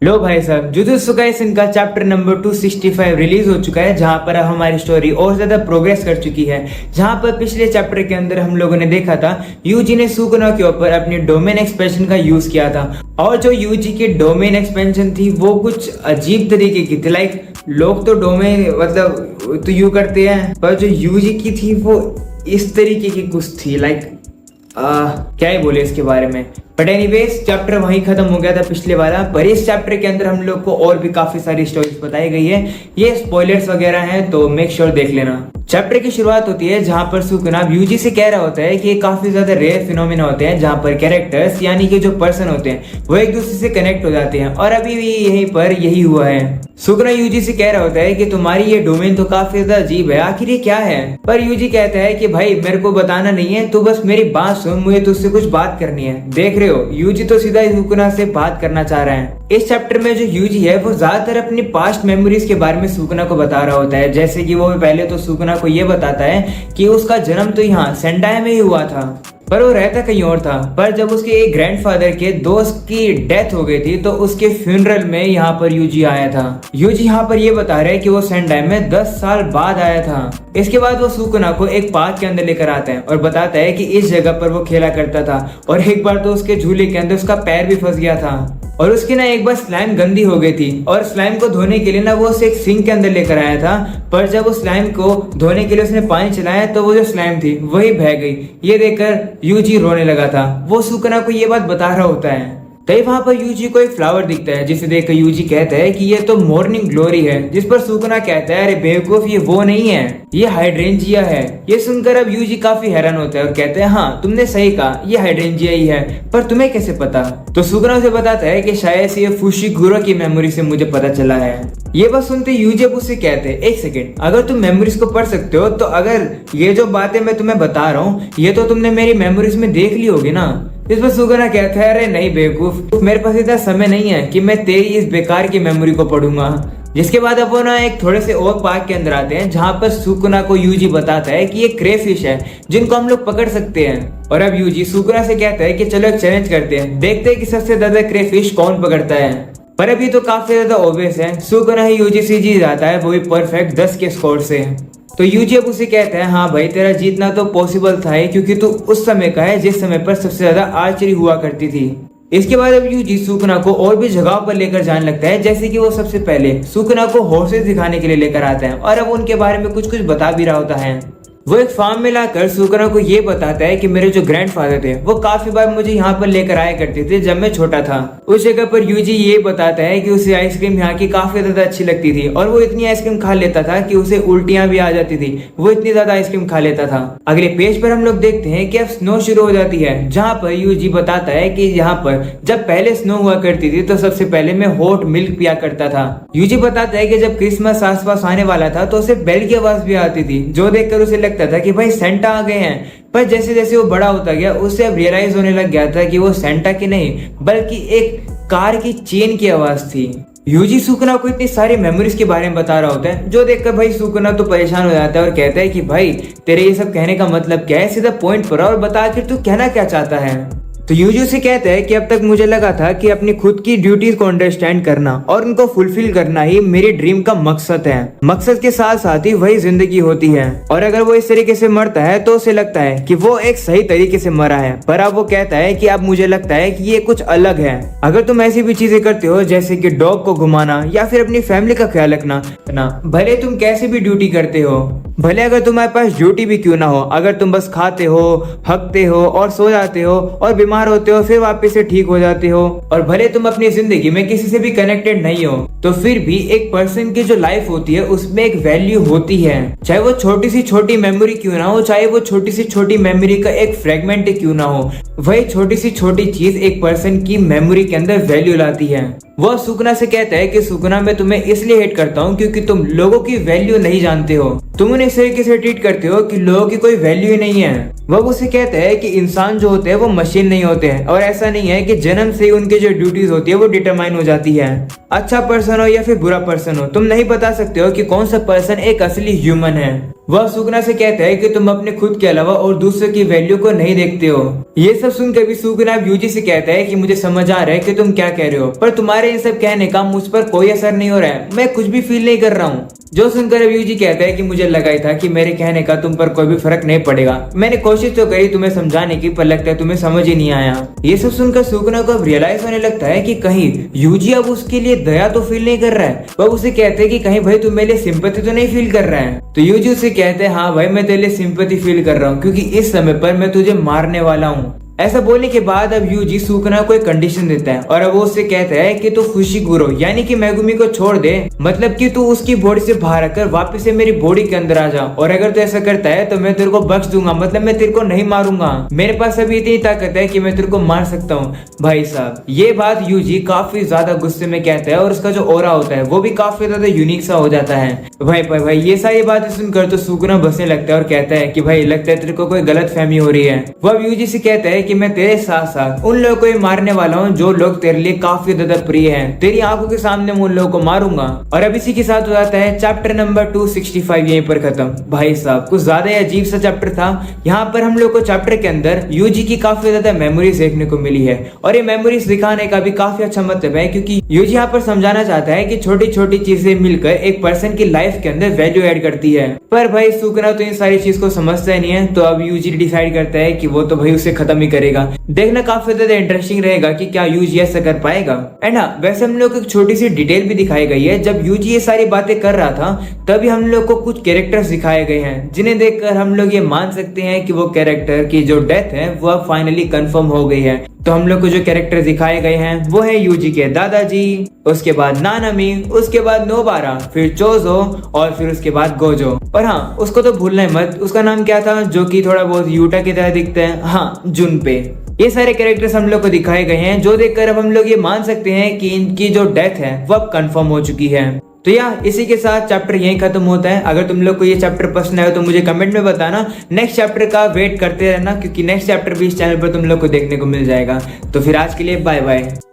लो भाई साहब, jujutsu Kaisen का चैप्टर नंबर 265 रिलीज हो चुका है, जहां पर अब हमारी स्टोरी और ज्यादा प्रोग्रेस कर चुकी है। जहां पर पिछले चैप्टर के अंदर हम लोगों ने देखा था यूजी ने सुकुना के ऊपर अपनी डोमेन एक्सपेंशन का यूज किया था, और जो यूजी की डोमेन एक्सपेंशन थी वो कुछ अजीब तरीके की थी। लाइक लोग तो डोमेन मतलब तो यू करते हैं, पर जो यूजी की थी वो इस तरीके की कुछ थी। लाइक क्या ही बोले इसके बारे में। बट एनीवेज चैप्टर वहीं खत्म हो गया था पिछले वाला, पर इस चैप्टर के अंदर हम लोग को और भी काफी सारी स्टोरीज बताई गई है। ये स्पॉयलर्स वगैरह हैं तो मेक श्योर देख लेना। चैप्टर की शुरुआत होती है जहां पर सुकुना यूजी से कह रहा होता है कि काफी ज्यादा रेयर फिनोमेना होते हैं जहां पर कैरेक्टर्स यानी कि जो पर्सन होते हैं वो एक दूसरे से कनेक्ट हो जाते हैं, और अभी भी यहीं पर यही हुआ है। सुकुना यूजी से कह रहा होता है कि तुम्हारी ये डोमेन तो काफी ज्यादा अजीब है, आखिर ये क्या है। पर यूजी कहता है कि भाई मेरे को बताना नहीं है, तू बस मेरी बात सुन, मुझे तुझसे कुछ बात करनी है। देख रहे हो यूजी तो सीधा सुकुना से बात करना चाह रहा है। इस चैप्टर में जो यूजी है वो ज्यादातर अपनी पास्ट मेमोरीज के बारे में सुकुना को बता रहा होता है। जैसे कि वो पहले तो सुकुना को ये बताता है कि उसका जन्म तो यहाँ सेंडाई में ही हुआ था, पर वो रहता कहीं और था। पर जब उसके एक ग्रैंडफादर के दोस्त की डेथ हो गई थी तो उसके फ्यूनरल में यहाँ पर यूजी आया था। यूजी यहाँ पर ये बता रहे हैं कि वो सेंडाई में 10 साल बाद आया था। इसके बाद वो सुकुना को एक पार्क के अंदर लेकर आता है और बताता है कि इस जगह पर वो खेला करता था, और एक बार तो उसके झूले के अंदर उसका पैर भी फंस गया था, और उसकी ना एक बार स्लाइम गंदी हो गई थी, और स्लाइम को धोने के लिए ना वो उसे एक सिंक के अंदर लेकर आया था। पर जब उस स्लाइम को धोने के लिए उसने पानी चलाया तो वो जो स्लाइम थी वही बह गई। ये देखकर यूजी रोने लगा था। वो सुकुना को ये बात बता रहा होता है। तभी वहां पर यूजी को एक फ्लावर दिखता है, जिसे देखकर यूजी कहता है कि ये तो मॉर्निंग ग्लोरी है। जिस पर सुकुना कहता है अरे बेवकूफ, ये वो नहीं है, ये हाइड्रेंजिया है। ये सुनकर अब यूजी काफी हैरान होता है और कहते हैं हाँ तुमने सही कहा, ये हाइड्रेंजिया ही है, पर तुम्हें कैसे पता। तो सुकुना उसे बताता है कि शायद से ये फुशिगुरो की मेमोरी से मुझे पता चला है। ये बात सुनते यूजी अब उससे कहते हैं एक सेकेंड, अगर तुम मेमोरीज को पढ़ सकते हो तो अगर ये जो बातें मैं तुम्हें बता रहा हूँ ये तो तुमने मेरी मेमोरीज में देख ली होगी ना। इस पर सुकुना कहता है अरे नहीं बेवकूफ, मेरे पास इतना समय नहीं है कि मैं तेरी इस बेकार की मेमोरी को पढ़ूंगा। जिसके बाद अब वो ना एक थोड़े से और पार्क के अंदर आते हैं जहां पर सुकुना को यूजी बताता है कि ये क्रेफिश है जिनको हम लोग पकड़ सकते हैं। और अब यूजी सुकुना से कहता है कि चलो एक चैलेंज करते हैं, देखते हैं कि सबसे ज्यादा क्रेफिश कौन पकड़ता है। पर अभी तो काफी ज्यादा ऑब्वियस है, सुकुना ही यूजी से जीत जाता है, वो भी परफेक्ट 10 के स्कोर से। तो यूजी अब उसे कहता है हाँ भाई तेरा जीतना तो पॉसिबल था ही, क्योंकि तू उस समय का है जिस समय पर सबसे ज्यादा आर्चरी हुआ करती थी। इसके बाद अब यूजी सुकुना को और भी जगह पर लेकर जाने लगता है, जैसे कि वो सबसे पहले सुकुना को हॉर्सेस दिखाने के लिए लेकर आता है, और अब उनके बारे में कुछ कुछ बता भी रहा होता है। वो एक फार्म में लाकर सुकुना को ये बताता है कि मेरे जो ग्रैंडफादर थे वो काफी बार मुझे यहाँ पर लेकर आया करते थे जब मैं छोटा था। उस जगह पर यूजी ये बताता है कि उसे आइसक्रीम यहाँ की काफी ज्यादा अच्छी लगती थी, और वो इतनी आइसक्रीम खा लेता था कि उसे उल्टियां भी आ जाती थी, वो इतनी ज्यादा आइसक्रीम खा लेता था। अगले पेज पर हम लोग देखते हैं कि अब स्नो शुरू हो जाती है, जहाँ पर यूजी बताता है कि यहाँ पर जब पहले स्नो हुआ करती थी तो सबसे पहले मैं हॉट मिल्क पिया करता था। यूजी बताता है कि जब क्रिसमस आसपास आने वाला था तो उसे बेल की आवाज भी आती थी, जो देखकर उसे लगता था कि भाई सेंटा आ गए हैं। पर जैसे जैसे वो बड़ा होता गया उसे अब रियलाइज होने लग गया था कि वो सेंटा की नहीं बल्कि एक कार की चेन की आवाज थी। यूजी सुकुना को इतनी सारी मेमोरीज के बारे में बता रहा होता है, जो देखकर भाई सुकुना तो परेशान हो जाता है और कहता है कि भाई तेरे ये सब कहने का मतलब क्या है, सीधा पॉइंट पर और बता आखिर तू कहना क्या चाहता है। तो यूजी से कहता है कि अब तक मुझे लगा था कि अपनी खुद की ड्यूटीज को अंडरस्टैंड करना और उनको फुलफिल करना ही मेरी ड्रीम का मकसद है। मकसद के साथ साथ ही वही जिंदगी होती है, और अगर वो इस तरीके से मरता है तो उसे लगता है कि वो एक सही तरीके से मरा है। पर अब वो कहता है कि अब मुझे लगता है कि ये कुछ अलग है। अगर तुम ऐसी भी चीजें करते हो जैसे कि डॉग को घुमाना या फिर अपनी फैमिली का ख्याल रखना, भले तुम कैसे भी ड्यूटी करते हो, भले अगर तुम्हारे पास ड्यूटी भी क्यों ना हो, अगर तुम बस खाते हो, हकते हो और सो जाते हो और बीमार होते हो फिर वापस से ठीक हो जाते हो, और भले तुम अपनी जिंदगी में किसी से भी कनेक्टेड नहीं हो, तो फिर भी एक पर्सन की जो लाइफ होती है उसमें एक वैल्यू होती है। चाहे वो छोटी सी छोटी मेमोरी क्यों ना हो, चाहे वो छोटी सी छोटी मेमोरी का एक फ्रेगमेंट क्यों ना हो, वही छोटी सी छोटी चीज एक पर्सन की मेमोरी के अंदर वैल्यू लाती है। वो सुकुना से कहता है कि सुकुना मैं तुम्हें इसलिए हेट करता हूँ क्योंकि तुम लोगों की वैल्यू नहीं जानते हो, तुम उन्हें इस तरीके से ट्रीट करते हो कि लोगों की कोई वैल्यू ही नहीं है। वो उसे कहता है कि इंसान जो होते हैं वो मशीन नहीं होते हैं, और ऐसा नहीं है कि जन्म से ही उनकी जो ड्यूटीज होती है वो डिटरमाइन हो जाती है। अच्छा पर्सन हो या फिर बुरा पर्सन हो, तुम नहीं बता सकते हो कि कौन सा पर्सन एक असली ह्यूमन है। वह सुगना से कहता है कि तुम अपने खुद के अलावा और दूसरों की वैल्यू को नहीं देखते हो। ये सब सुनकर भी सुगना यूजी से कहता है कि मुझे समझ आ रहा है कि तुम क्या कह रहे हो, पर तुम्हारे इन सब कहने का मुझ पर कोई असर नहीं हो रहा है, मैं कुछ भी फील नहीं कर रहा हूँ। जो सुनकर अब यूजी कहता है कि मुझे लगा ही था कि मेरे कहने का तुम पर कोई भी फर्क नहीं पड़ेगा, मैंने कोशिश तो करी तुम्हें समझाने की, पर लगता है तुम्हें समझ ही नहीं आया। ये सब सुनकर सुगना को अब रियलाइज होने लगता है कि कहीं यूजी अब उसके लिए दया तो फील नहीं कर रहा है। वह उसे कहते हैं कि कहीं भाई तुम मेरे लिए सिंपैथी तो नहीं फील कर रहा है। तो यूजी उसे कहते हैं हाँ भाई मैं तेरे लिए सिंपैथी फील कर रहा हूँ, क्योंकि इस समय पर मैं तुझे मारने वाला हूँ। ऐसा बोलने के बाद अब यूजी सुकना को एक कंडीशन देता है और अब वो उससे कहता है कि तू फुशिगुरो यानी कि मेगुमी को छोड़ दे, मतलब कि तू उसकी बॉडी से बाहर आकर वापस से मेरी बॉडी के अंदर आ जा, और अगर तू ऐसा करता है तो मैं तेरे को बख्श दूंगा, मतलब मैं तेरे को नहीं मारूंगा, मेरे पास अभी इतनी ताकत है कि मैं तेरे को मार सकता हूँ। भाई साहब ये बात यूजी काफी ज्यादा गुस्से में कहता है और उसका जो ओरा होता है वो भी काफी ज्यादा यूनिक सा हो जाता है। भाई ये सारी बातें सुनकर तो सुकना बसने लगता है और कहता है कि भाई लगता है तेरे को कोई गलत फहमी हो रही है। वो अब यूजी से कहता है कि मैं तेरे साथ साथ उन लोगों को भी मारने वाला हूँ जो लोग तेरे लिए काफी ज्यादा प्रिय हैं, तेरी आंखों के सामने मैं उन लोगों को मारूंगा। और अब इसी के साथ हो जाता है चैप्टर नंबर 265 यहीं पर खत्म। भाई साहब कुछ ज्यादा ही अजीब सा चैप्टर था। यहाँ पर हम लोग को चैप्टर के अंदर यूजी की काफी ज्यादा मेमोरीज देखने को मिली है और ये मेमोरीज दिखाने का भी काफी अच्छा मतलब है, क्योंकि यूजी यहाँ पर समझाना चाहता है कि छोटी छोटी चीजें मिलकर एक पर्सन की लाइफ के अंदर वैल्यू ऐड करती है। पर भाई सुकना तो इन सारी चीज को समझता ही नहीं है, तो अब यूजी डिसाइड करता है कि वो तो भाई उसे खत्म ही करेगा। देखना काफी ज्यादा इंटरेस्टिंग रहेगा कि क्या यूजी ऐसा कर पाएगा। एंड हाँ वैसे हम लोग को एक छोटी सी डिटेल भी दिखाई गई है, जब यूजी ये सारी बातें कर रहा था तभी हम लोग को कुछ कैरेक्टर्स दिखाए गए हैं जिन्हें देखकर हम लोग ये मान सकते हैं कि वो कैरेक्टर की जो डेथ है वह फाइनली कंफर्म हो गई है। तो हम लोग को जो कैरेक्टर दिखाए गए हैं वो है यूजी के दादाजी, उसके बाद नानामी, उसके बाद नोबारा, फिर चोजो और फिर उसके बाद गोजो। और हाँ उसको तो भूलना ही मत, उसका नाम क्या था जो कि थोड़ा बहुत यूटा की तरह दिखता है, हाँ जुनपे। ये सारे कैरेक्टर्स हम लोग को दिखाए गए हैं जो देखकर अब हम लोग ये मान सकते हैं कि इनकी जो डेथ है वो अब कंफर्म हो चुकी है। तो यार इसी के साथ चैप्टर यहीं खत्म होता है। अगर तुम लोग को ये चैप्टर पसंद आया तो मुझे कमेंट में बताना, नेक्स्ट चैप्टर का वेट करते रहना, क्योंकि नेक्स्ट चैप्टर भी इस चैनल पर तुम लोग को देखने को मिल जाएगा। तो फिर आज के लिए बाय बाय।